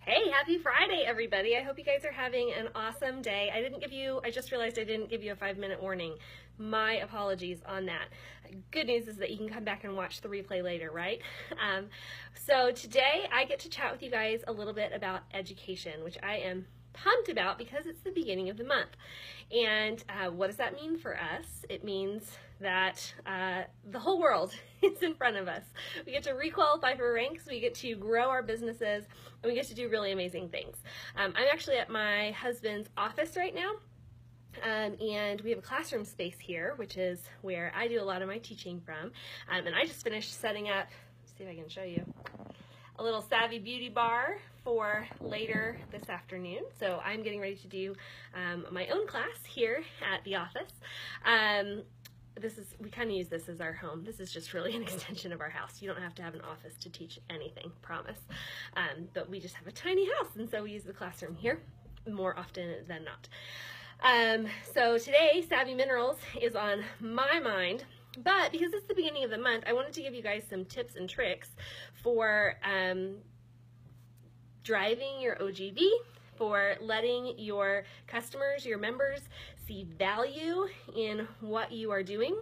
Hey, happy Friday, everybody. I hope you guys are having an awesome day. I just realized I didn't give you a 5-minute warning. My apologies on that. Good news is that you can come back and watch the replay later, right? So today I get to chat with you guys a little bit about education, which I am pumped about because it's the beginning of the month. And what does that mean for us? It means that the whole world is in front of us. We get to requalify for ranks, we get to grow our businesses, and we get to do really amazing things. I'm actually at my husband's office right now, and we have a classroom space here, which is where I do a lot of my teaching from. And I just finished setting up, let's see if I can show you, a little Savvy Beauty bar for later this afternoon. So I'm getting ready to do my own class here at the office. We kind of use this as our home. This is just really an extension of our house. You don't have to have an office to teach anything, promise. But we just have a tiny house, and so we use the classroom here more often than not. So today, Savvy Minerals is on my mind. But because it's the beginning of the month, I wanted to give you guys some tips and tricks for driving your OGV, for letting your customers, your members, see value in what you are doing,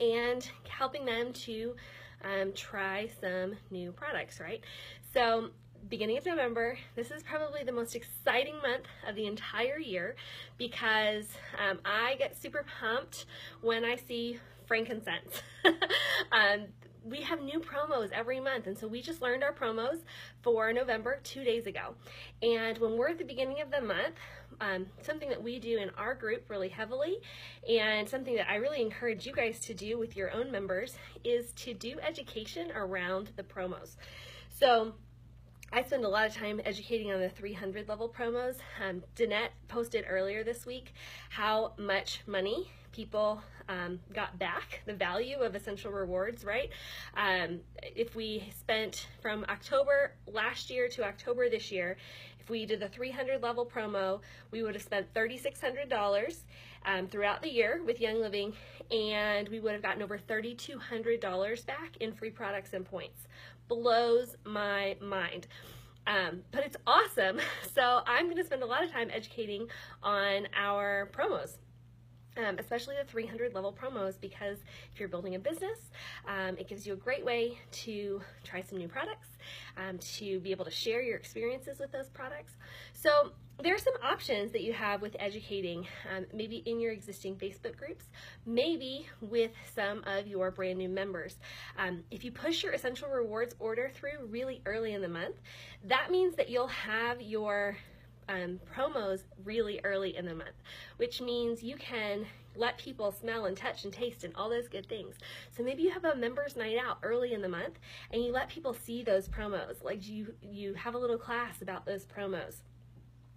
and helping them to try some new products, right? So beginning of November, this is probably the most exciting month of the entire year because I get super pumped when I see frankincense. We have new promos every month, and so we just learned our promos for November 2 days ago. And when we're at the beginning of the month, something that we do in our group really heavily, and something that I really encourage you guys to do with your own members, is to do education around the promos. So I spend a lot of time educating on the 300 level promos. Danette posted earlier this week how much money people got back, the value of Essential Rewards, right? If we spent from October last year to October this year, if we did the 300 level promo, we would have spent $3,600 throughout the year with Young Living, and we would have gotten over $3,200 back in free products and points. Blows my mind. But it's awesome. So I'm going to spend a lot of time educating on our promos. Especially the 300 level promos, because if you're building a business, it gives you a great way to try some new products, to be able to share your experiences with those products. So there are some options that you have with educating, maybe in your existing Facebook groups, maybe with some of your brand new members. If you push your Essential Rewards order through really early in the month, that means that you'll have your promos really early in the month, which means you can let people smell and touch and taste and all those good things. So maybe you have a members night out early in the month and you let people see those promos, like you have a little class about those promos.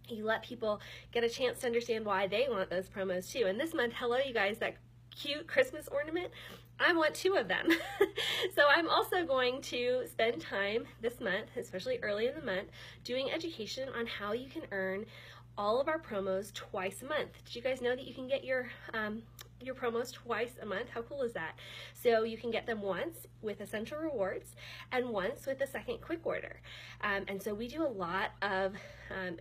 You let people get a chance to understand why they want those promos too. And this month, hello you guys, that cute Christmas ornament, I want 2 of them. So I'm also going to spend time this month, especially early in the month, doing education on how you can earn all of our promos twice a month. Did you guys know that you can get your promos twice a month? How cool is that? So you can get them once with Essential Rewards and once with a second quick order. And so we do a lot of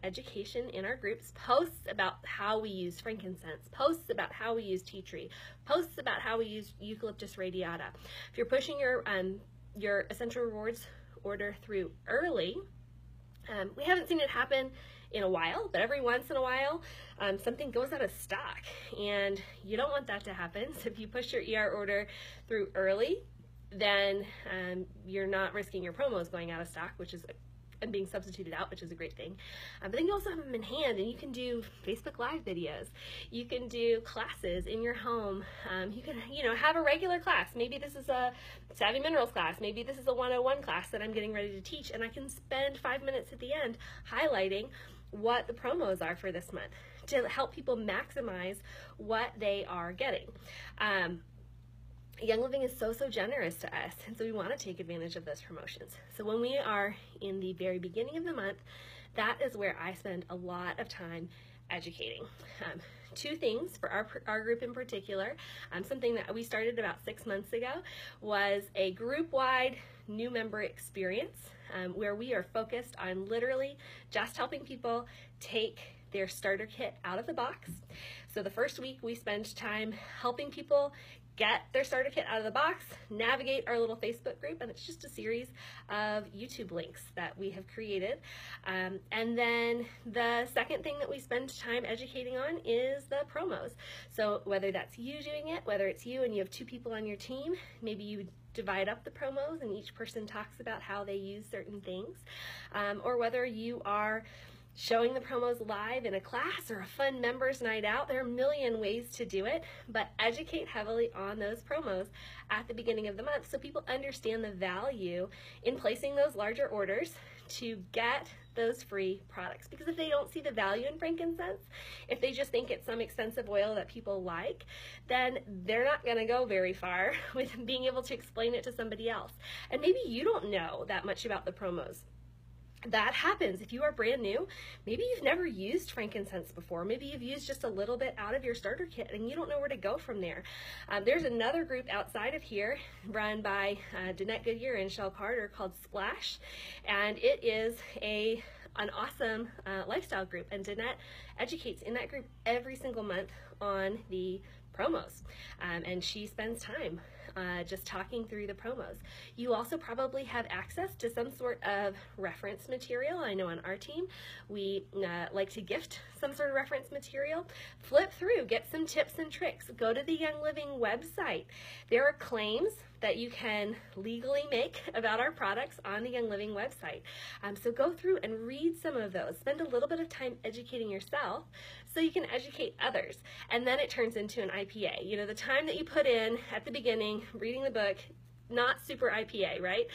education in our groups, posts about how we use frankincense, posts about how we use tea tree, posts about how we use eucalyptus radiata. If you're pushing your Essential Rewards order through early, we haven't seen it happen in a while, but every once in a while something goes out of stock, and you don't want that to happen. So if you push your ER order through early, then you're not risking your promos going out of stock, which is and being substituted out, which is a great thing. But then you also have them in hand, and you can do Facebook Live videos. You can do classes in your home. You can, have a regular class. Maybe this is a Savvy Minerals class. Maybe this is a 101 class that I'm getting ready to teach, and I can spend 5 minutes at the end highlighting what the promos are for this month to help people maximize what they are getting. Young Living is so generous to us, and so we want to take advantage of those promotions. So when we are in the very beginning of the month, that is where I spend a lot of time educating. 2 things for our group in particular. Something that we started about 6 months ago was a group-wide new member experience where we are focused on literally just helping people take their starter kit out of the box. So the first week we spend time helping people get their starter kit out of the box, navigate our little Facebook group, and it's just a series of YouTube links that we have created. And then the second thing that we spend time educating on is the promos. So whether that's you doing it, whether it's you and you have 2 people on your team, maybe you divide up the promos and each person talks about how they use certain things, or whether you are showing the promos live in a class or a fun members night out. There are a million ways to do it, but educate heavily on those promos at the beginning of the month so people understand the value in placing those larger orders to get those free products. Because if they don't see the value in frankincense, if they just think it's some expensive oil that people like, then they're not going to go very far with being able to explain it to somebody else. And maybe you don't know that much about the promos. That happens. If you are brand new, maybe you've never used frankincense before. Maybe you've used just a little bit out of your starter kit and you don't know where to go from there. There's another group outside of here run by Danette Goodyear and Shell Carter called Splash, and it is an awesome lifestyle group, and Danette educates in that group every single month on the promos, and she spends time just talking through the promos. You also probably have access to some sort of reference material. I know on our team we like to gift some sort of reference material. Flip through, get some tips and tricks. Go to the Young Living website. There are claims that you can legally make about our products on the Young Living website. So go through and read some of those. Spend a little bit of time educating yourself so you can educate others. And then it turns into an IPA. You know, the time that you put in at the beginning, reading the book, not super IPA, right?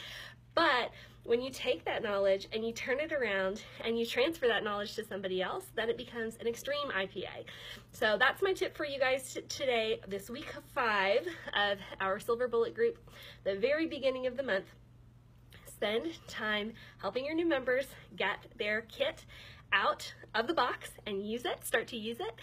But when you take that knowledge and you turn it around and you transfer that knowledge to somebody else, then it becomes an extreme IPA. So that's my tip for you guys today, this week 5 of our Silver Bullet group, the very beginning of the month. Spend time helping your new members get their kit out of the box and use it, start to use it,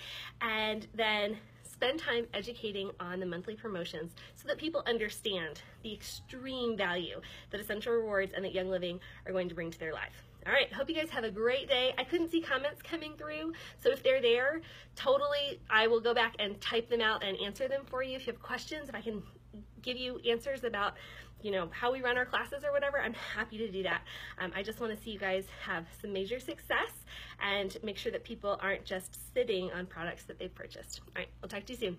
and then spend time educating on the monthly promotions so that people understand the extreme value that Essential Rewards and that Young Living are going to bring to their life. All right, hope you guys have a great day. I couldn't see comments coming through, so if they're there, totally, I will go back and type them out and answer them for you. If you have questions, if I can give you answers about, you know, how we run our classes or whatever, I'm happy to do that. I just want to see you guys have some major success and make sure that people aren't just sitting on products that they've purchased. All right, I'll talk to you soon.